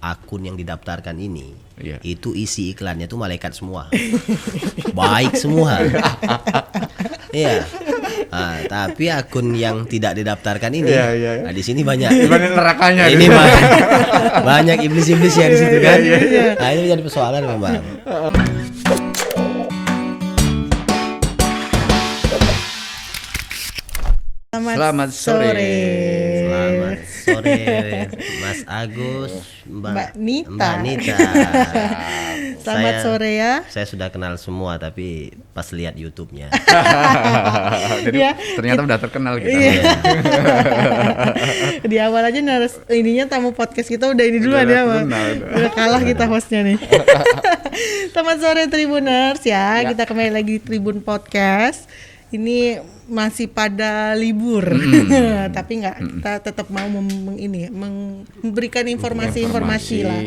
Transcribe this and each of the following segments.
akun yang didaftarkan ini itu isi iklannya tuh malaikat semua, baik semua. Iya. Tapi akun yang tidak didaftarkan ini, di sini banyak nerakanya. Ini banyak iblis-iblis ya di situ kan. Nah ini menjadi persoalan memang. Selamat sore. Selamat sore, Mas Agus, Mbak Nita. Selamat sore ya. Saya sudah kenal semua, tapi pas lihat YouTube-nya. Jadi ternyata udah terkenal kita. Iya. Di awal aja ininya tamu podcast kita udah ini duluan ya, Bang. Udah kalah kita hostnya nih. Selamat sore Tribuners ya. Kita kembali lagi di Tribun Podcast. Ini masih pada libur, tapi kita tetap mau memberikan informasi lah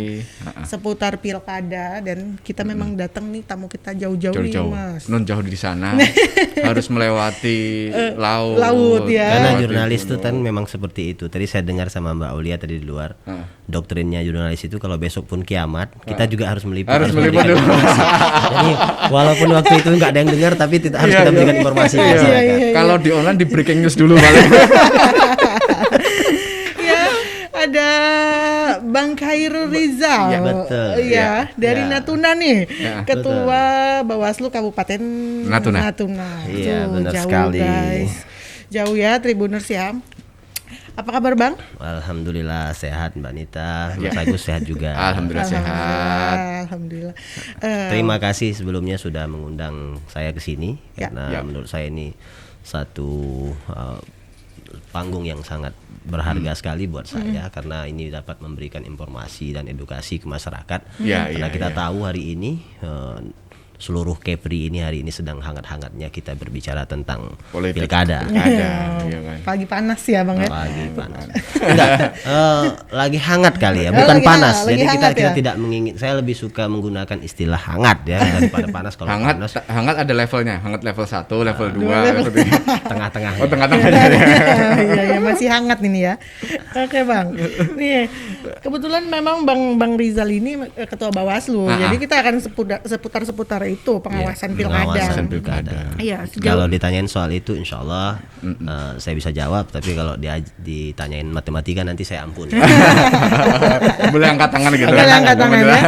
seputar pilkada, dan kita memang datang nih, tamu kita jauh-jauh nih, Mas. Jauh di sana harus melewati laut ya. Karena jurnalis itu kan memang seperti itu. Tadi saya dengar sama Mbak Aulia tadi di luar. Doktrinnya jurnalis itu kalau besok pun kiamat, kita juga harus meliput. Harus meliput dulu. Jadi walaupun waktu itu nggak ada yang dengar, tapi harus kita berikan informasi. Kalau di online di breaking news dulu paling. Ya, ada Bang Khairul Rizal. Ya, betul. Dari Natuna nih. Ketua Bawaslu Kabupaten Natuna. Iya, benar jauh sekali. Guys. Jauh ya Tribuners ya. Apa kabar Bang? Alhamdulillah sehat Mbak Nita, Mas Agus sehat juga. Alhamdulillah sehat. Alhamdulillah. Terima kasih sebelumnya sudah mengundang saya ke sini karena menurut saya ini satu panggung yang sangat berharga sekali buat saya, karena ini dapat memberikan informasi dan edukasi ke masyarakat. Karena kita tahu hari ini seluruh Kepri ini hari ini sedang hangat-hangatnya kita berbicara tentang pilkada. Pagi panas ya Bang ya. Pagi panas. Lagi hangat kali ya, bukan panas. Jadi kita tidak menginginkan. Saya lebih suka menggunakan istilah hangat ya daripada panas. Kalau panas, hangat ada levelnya. Hangat level 1, level 2, level 3. Tengah-tengah. Oh, tengah-tengah. Iya, masih hangat ini ya. Oke Bang. Nih, kebetulan memang Bang Rizal ini ketua Bawaslu. Jadi kita akan seputar itu pengawasan pilkada. Iya. Kalau ditanyain soal itu, insya Allah saya bisa jawab. Tapi kalau ditanyain matematika nanti saya ampun. Boleh angkat tangan gitu. Boleh angkat tangan ya.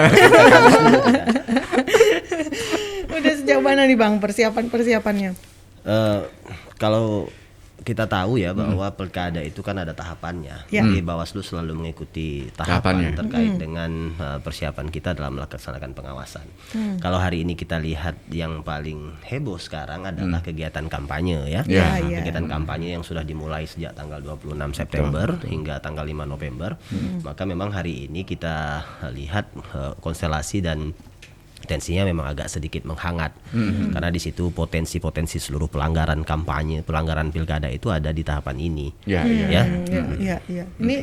Udah sejauh mana nih Bang persiapannya? Kalau kita tahu ya bahwa pilkada itu kan ada tahapannya. Jadi Bawaslu selalu mengikuti tahapan terkait dengan persiapan kita dalam melaksanakan pengawasan. Kalau hari ini kita lihat yang paling heboh sekarang adalah kegiatan kampanye ya. Kegiatan kampanye yang sudah dimulai sejak tanggal 26 September hingga tanggal 5 November. Maka memang hari ini kita lihat konstelasi dan tensinya memang agak sedikit menghangat, karena di situ potensi seluruh pelanggaran kampanye, pelanggaran pilkada itu ada di tahapan ini. Iya. Ini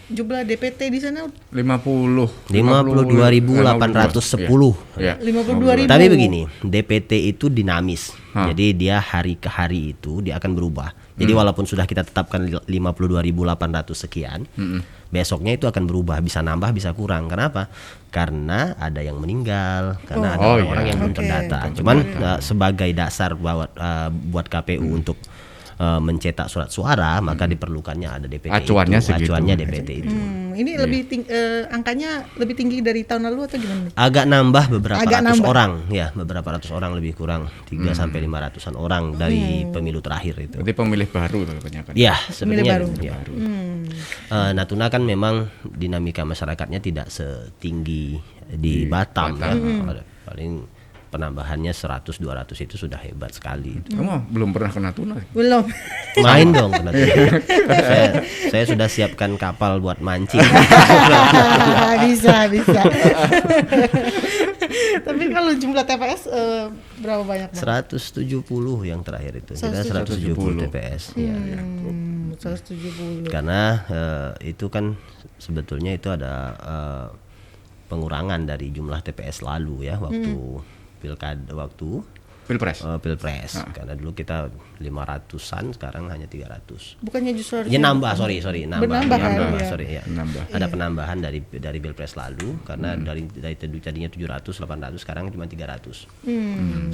jumlah DPT di sana 52.810. 52.000. Tapi begini, DPT itu dinamis. Jadi dia hari ke hari itu dia akan berubah. Jadi walaupun sudah kita tetapkan 52.800 sekian, besoknya itu akan berubah, bisa nambah bisa kurang. Kenapa? Karena ada yang meninggal, karena ada orang-orang yang belum terdata. Cuman sebagai dasar buat KPU untuk mencetak surat suara, maka diperlukannya ada DPT. Acuannya DPT itu. Ini lebih angkanya lebih tinggi dari tahun lalu atau gimana? Agak nambah beberapa ratus orang lebih kurang 3 sampai 500-an orang dari pemilu terakhir itu. Berarti pemilih baru kebanyakan. Iya, sebenarnya baru. Natuna kan memang dinamika masyarakatnya tidak setinggi di Batam. Ya. Paling penambahannya 100-200 itu sudah hebat sekali. Kamu belum pernah ke Natuna? Belum. Main dong ke Natuna. saya sudah siapkan kapal buat mancing. bisa. Tapi kalau jumlah TPS berapa banyak? 170 yang terakhir itu. Kita 170 TPS. 170. Karena itu kan sebetulnya itu ada pengurangan dari jumlah TPS lalu ya waktu pilkada, waktu Pilpres. Pilpres. Karena dulu kita 500-an, sekarang hanya 300. Bukannya justru Ya nambah, sorry, nambah. Bernambah, Ya, sorry ya. Menambah. Ada penambahan dari Pilpres lalu karena dari tadinya 700, 800, sekarang cuma 300.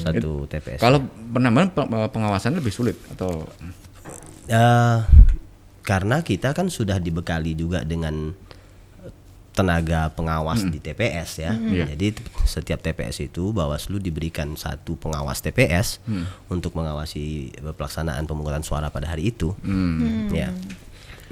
Satu TPS. Kalau penambahan pengawasan lebih sulit atau karena kita kan sudah dibekali juga dengan tenaga pengawas di TPS ya. Jadi setiap TPS itu Bawaslu diberikan satu pengawas TPS untuk mengawasi pelaksanaan pemungutan suara pada hari itu. Ya.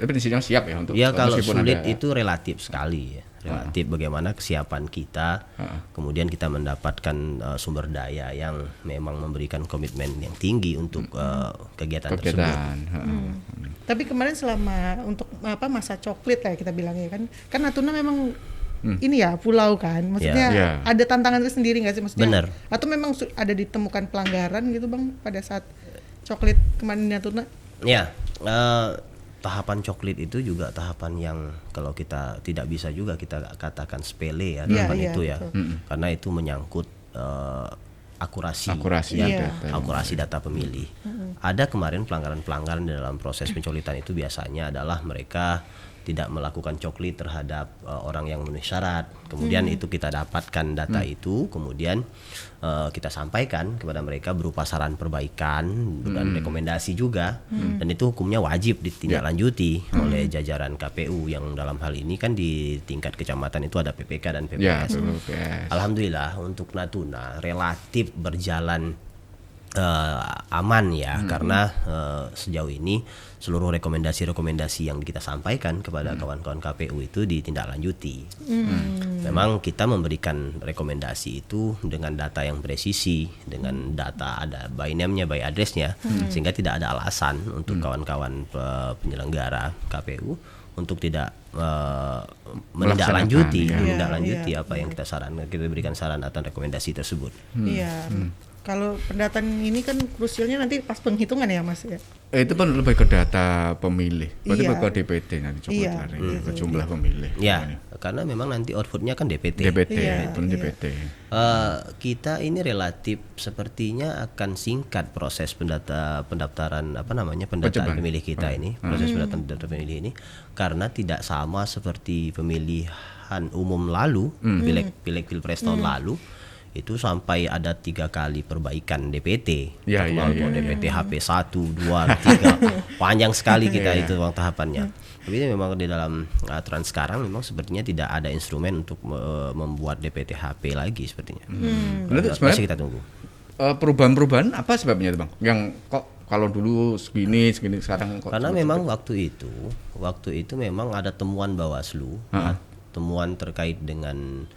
tapi di sini siap ya untuk. Ya kalau sulit itu relatif sekali ya. Relatif bagaimana kesiapan kita, kemudian kita mendapatkan sumber daya yang memang memberikan komitmen yang tinggi untuk kegiatan tersebut. Tapi kemarin selama untuk masa coklit lah kita bilangnya kan Natuna memang ini ya pulau kan, maksudnya ada tantangan tersendiri nggak sih maksudnya? Bener. Atau memang ada ditemukan pelanggaran gitu Bang pada saat coklit kemarin di Natuna? Ya. Tahapan coklit itu juga tahapan yang kalau kita tidak bisa juga kita katakan sepele ya tahapan itu ya, karena itu menyangkut akurasi data pemilih. Ada kemarin pelanggaran di dalam proses pencoklitan itu biasanya adalah mereka tidak melakukan coklit terhadap orang yang memenuhi syarat. Kemudian itu kita dapatkan data itu, kemudian kita sampaikan kepada mereka berupa saran perbaikan dan rekomendasi juga. Dan itu hukumnya wajib ditindaklanjuti oleh jajaran KPU yang dalam hal ini kan di tingkat kecamatan itu ada PPK dan PPS. Alhamdulillah untuk Natuna relatif berjalan aman ya, karena sejauh ini seluruh rekomendasi yang kita sampaikan kepada kawan-kawan KPU itu ditindaklanjuti. Memang kita memberikan rekomendasi itu dengan data yang presisi, dengan data ada by name-nya, by address-nya, sehingga tidak ada alasan untuk kawan-kawan penyelenggara KPU untuk tidak menindaklanjuti apa yang kita sarankan, kita berikan saran atau rekomendasi tersebut. Iya. Kalau pendataan ini kan krusialnya nanti pas penghitungan ya Mas ya? Itu kan lebih ke data pemilih, berarti ke DPT nanti ke jumlah pemilih. Ya, karena memang nanti outputnya kan DPT. DPT. Kita ini relatif sepertinya akan singkat proses pendaftaran pendataan pemilih kita ini, proses pendaftaran pemilih ini, karena tidak sama seperti pemilihan umum lalu, pileg pilpres tahun lalu. Itu sampai ada 3 kali perbaikan DPT, DPT HP 1, 2, 3, panjang sekali kita itu tahapannya. Tapi memang di dalam aturan sekarang memang sepertinya tidak ada instrumen untuk membuat DPT HP lagi sepertinya. Masih kita tunggu. Perubahan-perubahan apa sebabnya itu Bang? Yang kok kalau dulu segini sekarang kok? Karena memang waktu itu memang ada temuan Bawaslu, temuan terkait dengan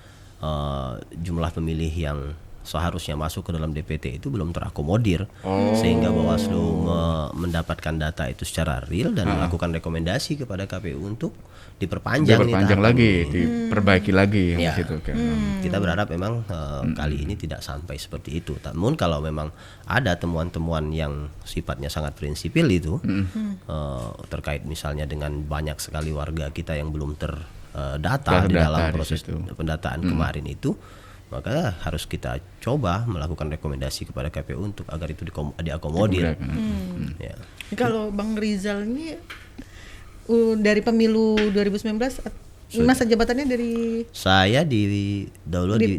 jumlah pemilih yang seharusnya masuk ke dalam DPT itu belum terakomodir, sehingga Bawaslu mendapatkan data itu secara real dan melakukan rekomendasi kepada KPU untuk diperpanjang lagi, diperbaiki lagi gitu. Kita berharap memang kali ini tidak sampai seperti itu. Namun kalau memang ada temuan-temuan yang sifatnya sangat prinsipil itu terkait misalnya dengan banyak sekali warga kita yang belum terdata di dalam proses pendataan kemarin itu, maka harus kita coba melakukan rekomendasi kepada KPU untuk agar itu diakomodir. Ya. Kalau Bang Rizal ini dari pemilu 2019 masa jabatannya dari? Saya di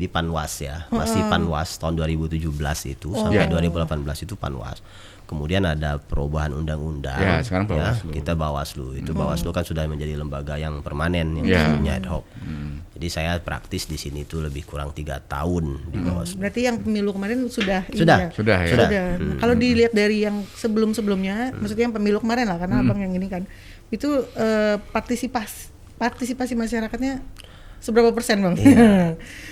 Panwas ya, masih Panwas tahun 2017 itu sampai 2018 itu Panwas. Kemudian ada perubahan undang-undang. Ya, sekarang Bawaslu. Kita Bawaslu. Itu Bawaslu kan sudah menjadi lembaga yang permanen, yang sebelumnya ad hoc. Jadi saya praktis di sini itu lebih kurang 3 tahun di Bawaslu. Berarti yang pemilu kemarin sudah. Kalau dilihat dari yang sebelum-sebelumnya, maksudnya yang pemilu kemarin lah, karena Abang yang ini kan, itu partisipasi masyarakatnya seberapa persen Bang?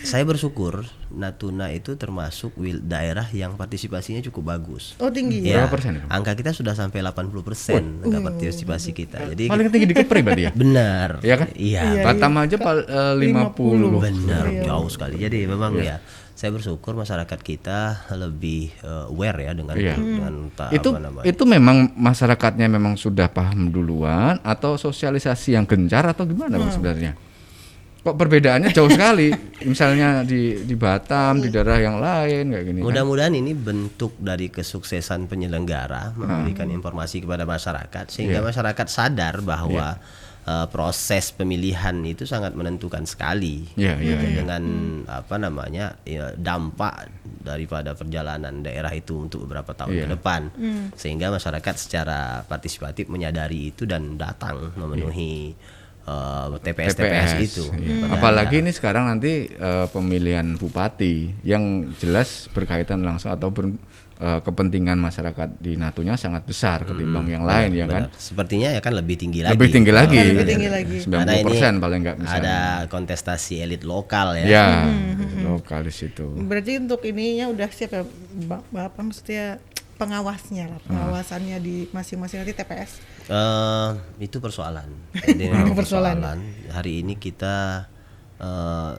Saya bersyukur Natuna itu termasuk daerah yang partisipasinya cukup bagus. Oh tinggi ya? Berapa persen? Angka kita sudah sampai 80% angka partisipasi kita. Jadi paling tinggi di Kepri berarti ya? Benar. Iya kan? Iya. Batam aja 50. Benar, jauh sekali. Jadi memang saya bersyukur masyarakat kita lebih aware ya dengan itu memang masyarakatnya memang sudah paham duluan atau sosialisasi yang gencar atau gimana Bang sebenarnya? kok perbedaannya jauh sekali. Misalnya di Batam, di daerah yang lain kayak gini. Mudah-mudahan ini bentuk dari kesuksesan penyelenggara memberikan informasi kepada masyarakat sehingga masyarakat sadar bahwa proses pemilihan itu sangat menentukan sekali dengan dampak daripada perjalanan daerah itu untuk beberapa tahun ke depan, sehingga masyarakat secara partisipatif menyadari itu dan datang memenuhi TPS itu. Apalagi ini sekarang nanti pemilihan bupati yang jelas berkaitan langsung atau kepentingan masyarakat di Natuna sangat besar ketimbang yang lain ya kan. Sepertinya ya kan lebih tinggi lagi. Lebih tinggi lagi. 90% paling enggak misalnya. Ada kontestasi elit lokal ya. Ya, lokal di situ. Berarti untuk ininya udah siap ya Bapak, maksudnya pengawasnya lah, pengawasannya di masing-masing nanti TPS. Itu persoalan. Jadi persoalan. Hari ini kita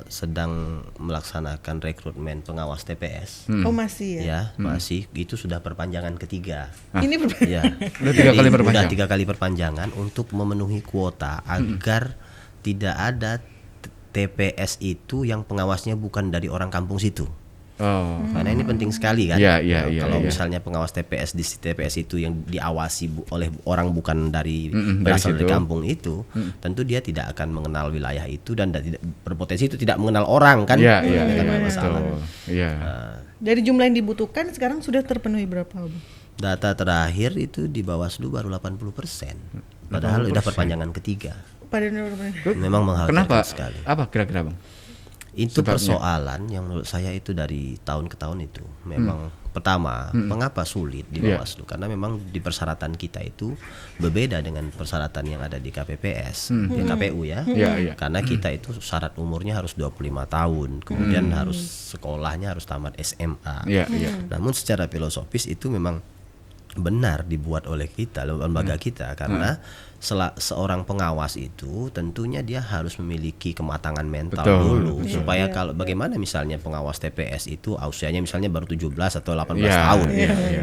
sedang melaksanakan rekrutmen pengawas TPS. Oh masih ya? Ya masih. Itu sudah perpanjangan ketiga. Ini ya. Udah 3 kali perpanjangan untuk memenuhi kuota agar tidak ada TPS itu yang pengawasnya bukan dari orang kampung situ. Karena ini penting sekali kan. Kalau misalnya pengawas TPS di TPS itu yang diawasi oleh orang bukan dari berasal dari kampung itu, tentu dia tidak akan mengenal wilayah itu dan tidak berpotensi itu tidak mengenal orang kan. Dari jumlah yang dibutuhkan sekarang sudah terpenuhi berapa? Data terakhir itu di Bawaslu baru 80%. Padahal udah perpanjangan ketiga. Memang mengkhawatirkan sekali. Apa kira-kira Bang? Itu persoalan yang menurut saya itu dari tahun ke tahun itu memang pertama mengapa sulit di Bawaslu karena memang di persyaratan kita itu berbeda dengan persyaratan yang ada di KPPS di KPU ya. Karena kita itu syarat umurnya harus 25 tahun kemudian harus sekolahnya harus tamat SMA. Namun secara filosofis itu memang benar dibuat oleh kita lembaga kita karena seorang pengawas itu tentunya dia harus memiliki kematangan mental dulu supaya kalau bagaimana misalnya pengawas TPS itu usianya misalnya baru 17 atau 18 tahun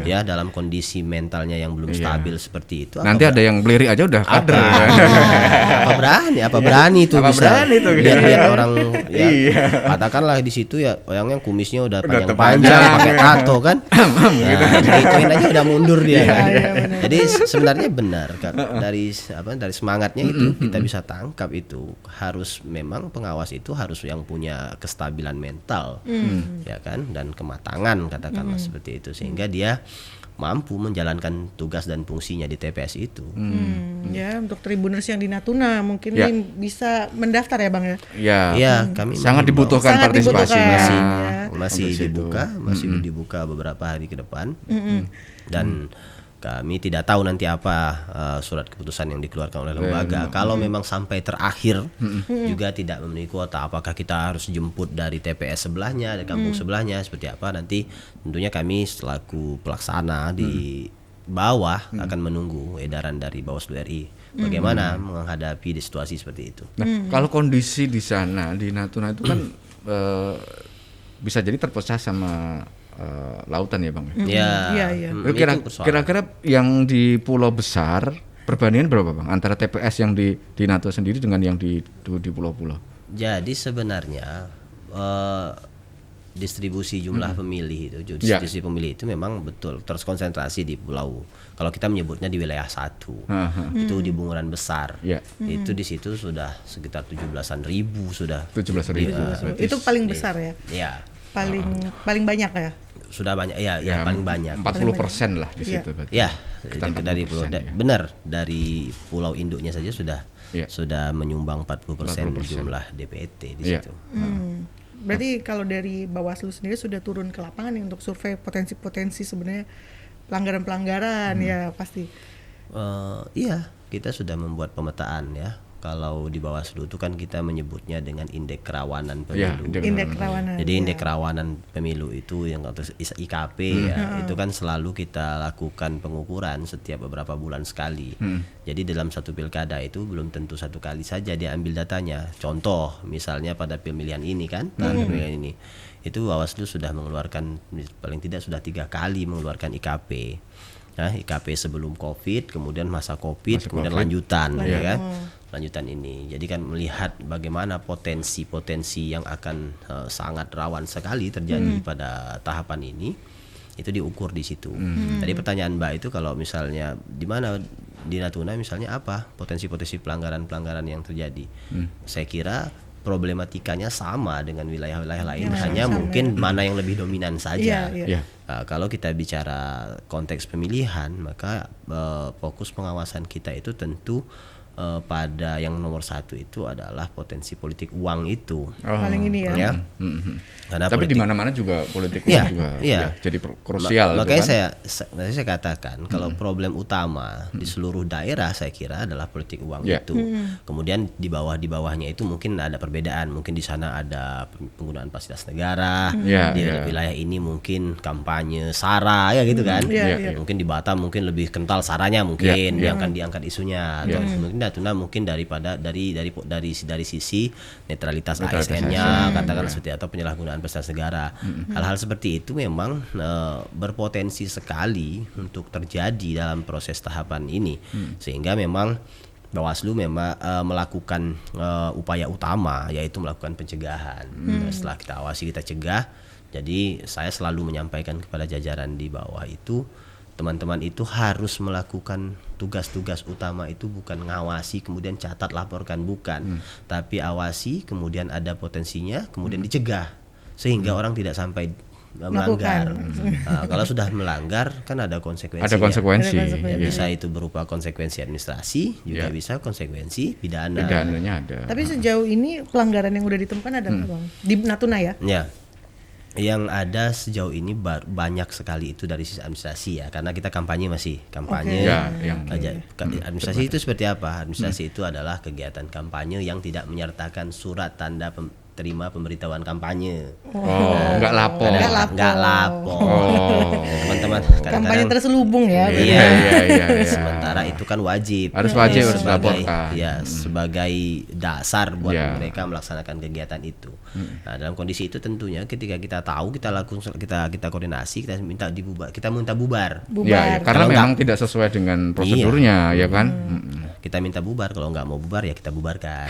ya dalam kondisi mentalnya yang belum stabil seperti itu nanti ada yang belirik aja udah kader apa berani itu bisa lihat orang ya katakanlah di situ ya yang kumisnya udah panjang pakai tato kan gituin aja udah mundur dia jadi sebenarnya benar kan dari semangatnya itu kita bisa tangkap itu harus memang pengawas itu harus yang punya kestabilan mental ya kan dan kematangan katakanlah seperti itu sehingga dia mampu menjalankan tugas dan fungsinya di TPS itu. Ya untuk Tribuners yang di Natuna mungkin bisa mendaftar ya Bang ya. Ya kami sangat dibutuhkan partisipasinya. Masih dibuka beberapa hari ke depan dan kami tidak tahu nanti apa surat keputusan yang dikeluarkan oleh lembaga. Kalau memang sampai terakhir juga tidak memenuhi kuota, apakah kita harus jemput dari TPS sebelahnya, dari kampung sebelahnya, seperti apa? Nanti tentunya kami selaku pelaksana di bawah akan menunggu edaran dari Bawaslu RI. Bagaimana menghadapi di situasi seperti itu. Nah, kalau kondisi di sana di Natuna itu kan bisa jadi terpecah sama lautan ya Bang. Kira-kira yang di pulau besar perbandingan berapa Bang antara TPS yang di Natuna sendiri dengan yang di pulau-pulau? Jadi sebenarnya distribusi jumlah pemilih itu distribusi pemilih itu memang betul terkonsentrasi di pulau. Kalau kita menyebutnya di wilayah 1 itu di Bunguran Besar. Itu di situ sudah sekitar 17.000 sudah. 17.000. Itu paling besar ya? Iya. Paling banyak ya? Sudah banyak paling banyak 40% lah di situ dari pulau benar dari pulau induknya saja sudah menyumbang 40% jumlah DPT di situ. Berarti kalau dari Bawaslu sendiri sudah turun ke lapangan untuk survei potensi sebenarnya pelanggaran ya pasti. Iya kita sudah membuat pemetaan ya. Kalau di Bawaslu itu kan kita menyebutnya dengan indeks kerawanan pemilu. Jadi indeks kerawanan pemilu itu yang atau IKP itu kan selalu kita lakukan pengukuran setiap beberapa bulan sekali. Jadi dalam satu pilkada itu belum tentu satu kali saja dia ambil datanya. Contoh misalnya pada pemilihan ini kan, pemilihan ini itu Bawaslu sudah mengeluarkan paling tidak sudah 3 kali mengeluarkan IKP. IKP sebelum COVID, kemudian masa COVID, kemudian lanjutan ya kan. lanjutan ini. Jadi kan melihat bagaimana potensi-potensi yang akan sangat rawan sekali terjadi pada tahapan ini, itu diukur di situ. Tadi pertanyaan Mbak itu kalau misalnya di mana di Natuna misalnya apa potensi-potensi pelanggaran-pelanggaran yang terjadi. Saya kira problematikanya sama dengan wilayah-wilayah lain, hanya mungkin mana yang lebih dominan saja. Kalau kita bicara konteks pemilihan, maka fokus pengawasan kita itu tentu pada yang nomor satu itu adalah potensi politik uang itu. Paling ini ya. Karena tapi di mana-mana juga politik uang juga jadi krusial. Makanya saya katakan kalau problem utama di seluruh daerah saya kira adalah politik uang itu. Kemudian di bawahnya itu mungkin ada perbedaan. Mungkin di sana ada penggunaan fasilitas negara. Di wilayah ini mungkin kampanye SARA ya gitu kan. Mungkin di Batam mungkin lebih kental SARA-nya mungkin yang akan diangkat isunya. Mungkin Natuna mungkin dari sisi netralitas ASN-nya katakan seperti atau penyalahgunaan fasilitas negara. Hal-hal seperti itu memang berpotensi sekali untuk terjadi dalam proses tahapan ini. Sehingga memang Bawaslu memang melakukan upaya utama, yaitu melakukan pencegahan. Setelah kita awasi, kita cegah. Jadi saya selalu menyampaikan kepada jajaran di bawah itu, teman-teman itu harus melakukan tugas-tugas utama itu bukan ngawasi kemudian catat laporkan, bukan, tapi awasi kemudian ada potensinya kemudian dicegah sehingga orang tidak sampai melanggar. Kalau sudah melanggar kan ada konsekuensi. Ada konsekuensi. Ya, bisa itu berupa konsekuensi administrasi, juga bisa konsekuensi pidana. Pidananya ada. Tapi sejauh ini pelanggaran yang udah ditemukan ada nggak Bang? Di Natuna ya? Ya. Yang ada sejauh ini banyak sekali itu dari sisi administrasi ya, karena kita kampanye. Administrasi itu seperti apa? Administrasi itu adalah kegiatan kampanye yang tidak menyertakan surat tanda terima pemberitahuan kampanye. Nggak lapor. Teman-teman kampanye terselubung ya. Iya. Sementara itu kan wajib. Harus dilaporkan. Ya, sebagai dasar buat mereka melaksanakan kegiatan itu. Nah, dalam kondisi itu tentunya ketika kita tahu, kita koordinasi, kita minta bubar. Ya, karena memang tidak sesuai dengan prosedurnya, ya kan? Kita minta bubar, kalau nggak mau bubar ya kita bubarkan.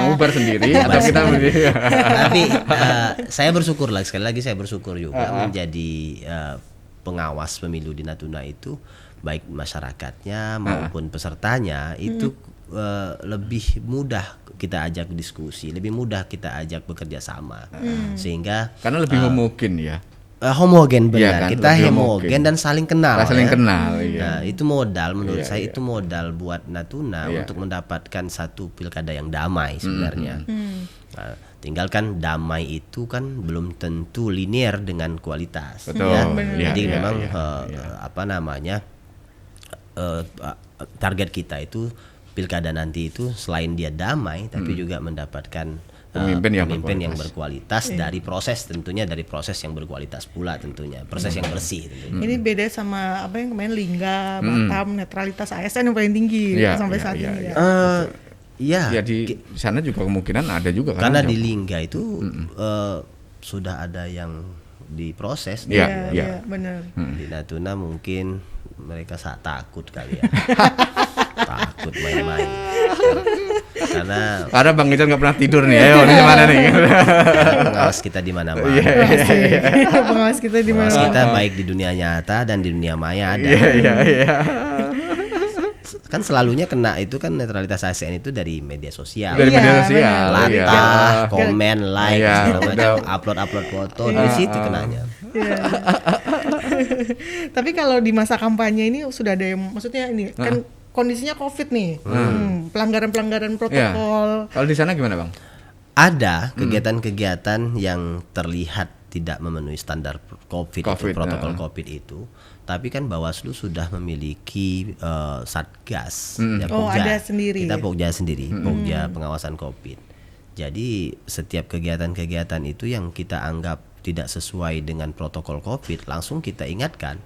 Mau bubar sendiri atau kita Tapi saya bersyukur sekali lagi saya bersyukur juga menjadi pengawas pemilu di Natuna itu, baik masyarakatnya maupun pesertanya itu lebih mudah kita ajak diskusi, lebih mudah kita ajak bekerja sama, sehingga karena lebih homogen ya. Homogen benar, iya kan? Kita homogen dan saling kenal. Iya. Nah, itu modal menurut saya, itu modal buat Natuna untuk mendapatkan satu pilkada yang damai sebenarnya. Nah, tinggalkan damai itu kan belum tentu linear dengan kualitas. Betul. Ya. Jadi memang target kita itu pilkada nanti itu selain dia damai, tapi juga mendapatkan pemimpin yang berkualitas dari proses yang berkualitas pula tentunya, proses yang bersih tentunya. Ini beda sama apa yang kemarin Lingga, Batam, netralitas ASN yang paling tinggi sampai saat ini. Ya di sana juga kemungkinan ada juga kan. Karena di Lingga itu sudah ada yang diproses. Iya, benar. Di Natuna mungkin mereka takut kali ya. Takut main-main. Karena Bang Ican nggak pernah tidur nih. Ayo, ini mana nih? Pengawas kita di mana-mana. Pengawas kita di mana? Pengawas kita baik di dunia nyata dan di dunia maya ada. Kan selalunya kena itu kan netralitas ASN itu dari media sosial. Latah, komen, like, upload foto, dari situ kenanya. Tapi kalau di masa kampanye ini sudah ada yang, maksudnya ini kan kondisinya COVID nih, pelanggaran-pelanggaran protokol. Kalau di sana gimana Bang? Ada kegiatan-kegiatan yang terlihat tidak memenuhi standar COVID itu, protokol COVID itu. Tapi kan Bawaslu sudah memiliki Satgas, ada sendiri. Kita Pokja sendiri, Pokja pengawasan COVID. Jadi setiap kegiatan-kegiatan itu yang kita anggap tidak sesuai dengan protokol COVID, langsung kita ingatkan,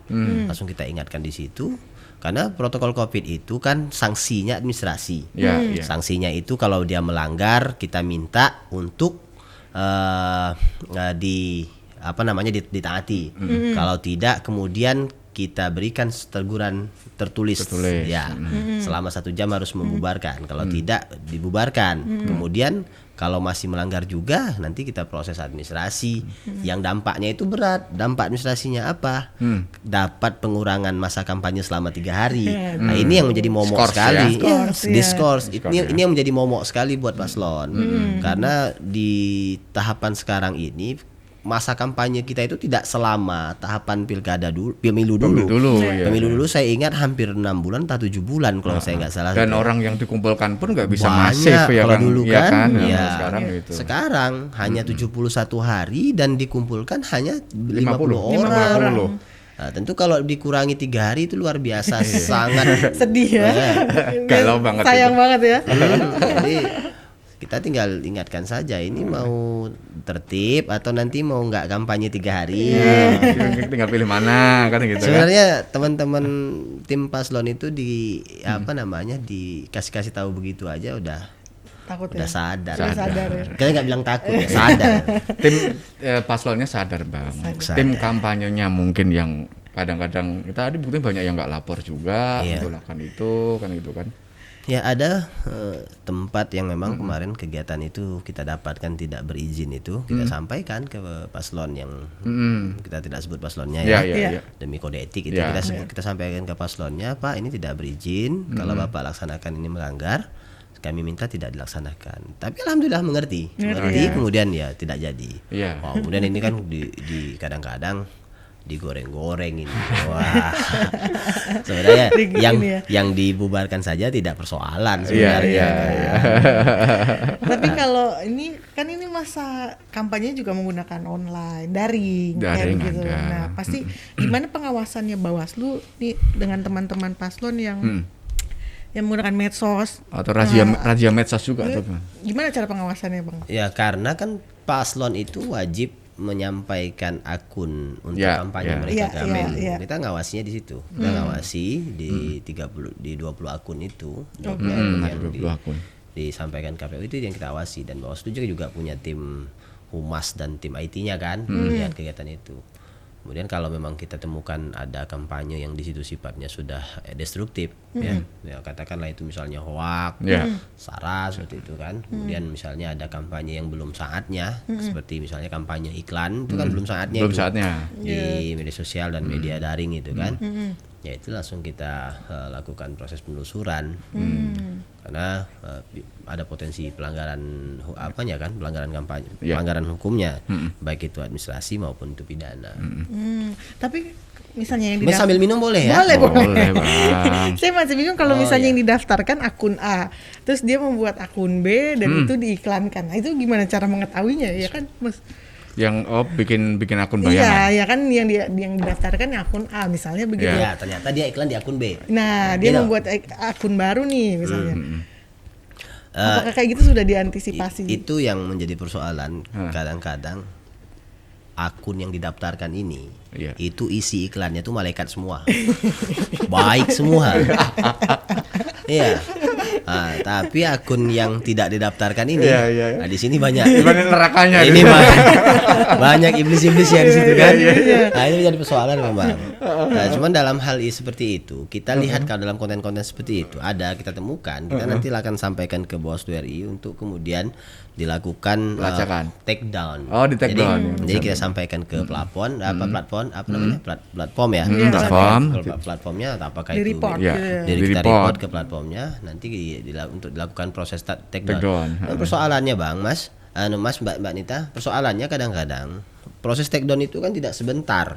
di situ. Karena protokol COVID itu kan sanksinya administrasi. Sanksinya itu kalau dia melanggar kita minta untuk ditaati. Kalau tidak kemudian kita berikan teguran tertulis. Ya, selama 1 jam harus membubarkan. Kalau tidak dibubarkan. Kemudian kalau masih melanggar juga, nanti kita proses administrasi. Yang dampaknya itu berat. Dampak administrasinya apa? Dapat pengurangan masa kampanye selama 3 hari. Nah, ini yang menjadi momok sekali. Diskors. Ini yang menjadi momok sekali buat paslon. Karena di tahapan sekarang ini masa kampanye kita itu tidak selama tahapan pilkada dulu, pemilu dulu. Pemilu dulu saya ingat hampir 6 bulan atau 7 bulan kalau saya nggak salah. Dan orang yang dikumpulkan pun nggak bisa banyak masif ya kalau dulu kan. Sekarang hanya 71 hari dan dikumpulkan hanya 50 orang. Nah, tentu kalau dikurangi 3 hari itu luar biasa, sangat sedih ya. Galau banget. Sayang banget ya. Jadi kita tinggal ingatkan saja ini mau tertib atau nanti mau nggak kampanye 3 hari. Tinggal pilih mana kan gitu. Sebenarnya teman-teman tim paslon itu dikasih tahu begitu aja udah Takut udah sadar. Ya. Kita nggak bilang takut, ya, sadar. Tim paslonnya sadar Bang. Tim kampanyenya mungkin yang kadang-kadang kita ada bukti banyak yang nggak lapor juga, melakukan itu kan gitu kan. Ya ada tempat yang memang kemarin kegiatan itu kita dapatkan tidak berizin itu kita sampaikan ke paslon yang kita tidak sebut paslonnya ya. Demi kode etik itu kita sampaikan ke paslonnya, Pak ini tidak berizin, kalau Bapak laksanakan ini melanggar, kami minta tidak dilaksanakan. Tapi alhamdulillah mengerti. Kemudian ya tidak jadi. Kemudian ini kan di kadang-kadang digoreng-goreng ini. Wah. Sebenarnya yang dibubarkan saja tidak persoalan sebenarnya. Tapi kalau ini kan ini masa kampanye juga menggunakan online, daring kayak gitu. Nah, pasti gimana pengawasannya Bawaslu nih dengan teman-teman paslon yang menggunakan medsos atau razia medsos juga atau gimana cara pengawasannya, Bang? Ya, karena kan paslon itu wajib menyampaikan akun untuk kampanye mereka ke Menlu. Kita ngawasinya di situ. Kita ngawasi di 20 akun itu. 20 akun disampaikan KPU itu yang kita awasi, dan Bawaslu juga punya tim humas dan tim IT-nya kan melihat kegiatan itu. Kemudian kalau memang kita temukan ada kampanye yang di situ sifatnya sudah destruktif, ya katakanlah itu misalnya hoak, sara seperti itu kan. Kemudian misalnya ada kampanye yang belum saatnya, seperti misalnya kampanye iklan itu kan belum saatnya di media sosial dan media daring itu kan. Ya itu langsung kita lakukan proses penelusuran karena ada potensi pelanggaran pelanggaran kampanye, pelanggaran hukumnya, baik itu administrasi maupun itu pidana. Tapi misalnya yang sambil minum boleh ya? Boleh Bang. Saya masih bingung kalau misalnya yang didaftarkan akun A, terus dia membuat akun B dan itu diiklankan. Nah, itu gimana cara mengetahuinya ya kan, Mas? Yang bikin akun bayangan. Iya, ya kan yang didaftarkan akun A misalnya begitu. Ya, ternyata dia iklan di akun B. Nah, dia membuat akun baru nih misalnya. Apakah kayak gitu sudah diantisipasi? Itu yang menjadi persoalan. Kadang-kadang akun yang didaftarkan ini itu isi iklannya tuh malaikat semua. Baik semua. Iya. Tapi akun yang tidak didaftarkan ini, nah di sini banyak nerakanya. Ini banyak iblis-iblis yang di situ kan. Nah ini menjadi persoalan memang. Nah, cuman dalam hal seperti itu, kita lihat kalau dalam konten-konten seperti itu kita temukan, kita nanti akan sampaikan ke Bawaslu RI untuk kemudian dilakukan take down. Di take down. Jadi kita sampaikan ke platform ya. Platformnya apakah itu kita report ke platformnya, nanti untuk dilakukan proses take down. Persoalannya Bang, Mbak Nita, persoalannya kadang-kadang proses take down itu kan tidak sebentar.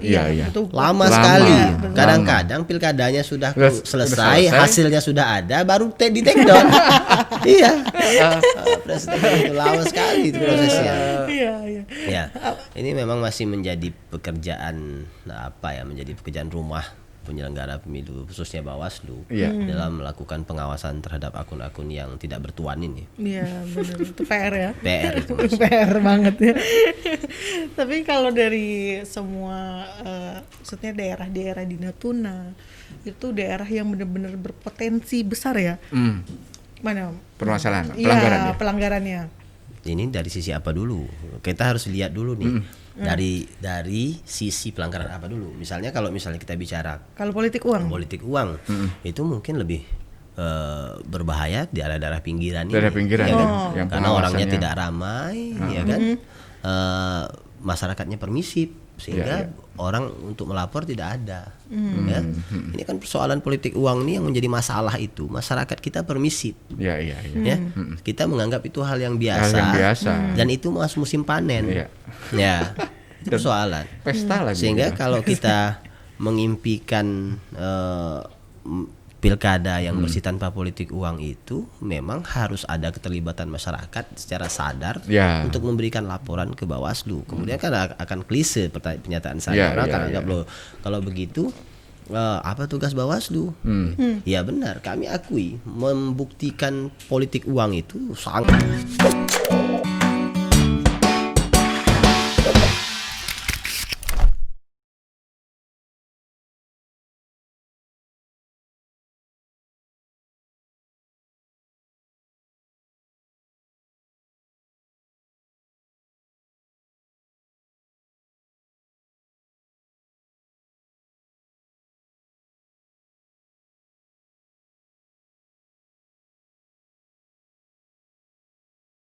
Lama sekali. Kadang-kadang pilkadanya sudah selesai, hasilnya sudah ada, baru di take down. Proses take down itu lama sekali itu prosesnya. Ini memang masih menjadi pekerjaan menjadi pekerjaan rumah penyelenggara pemilu khususnya Bawaslu dalam melakukan pengawasan terhadap akun-akun yang tidak bertuan ini. Iya benar, itu PR ya. PR itu. PR banget ya. Tapi kalau dari semua maksudnya daerah-daerah di Natuna itu daerah yang benar-benar berpotensi besar ya. Mana? Permasalahan, pelanggarannya. Pelanggarannya. ini dari sisi apa dulu? Kita harus lihat dulu nih. Dari sisi pelanggaran apa dulu? Misalnya kalau kita bicara kalau politik uang itu mungkin lebih berbahaya di daerah-daerah pinggiran ini. Daerah pinggiran ya kan? yang Karena orangnya tidak ramai, ya kan? Masyarakatnya permisif sehingga orang untuk melapor tidak ada. Ya. Ini kan persoalan politik uang nih yang menjadi masalah itu. Masyarakat kita permisif. Ya. Kita menganggap itu hal yang biasa. Dan itu musim panen. Ya. Itu persoalan. Pesta lagi. Sehingga kalau kita mengimpikan pilkada yang bersih tanpa politik uang itu memang harus ada keterlibatan masyarakat secara sadar untuk memberikan laporan ke Bawaslu. Kemudian kan akan klise pernyataan saya, orang akan anggap loh kalau begitu apa tugas Bawaslu? Ya benar, kami akui membuktikan politik uang itu sangat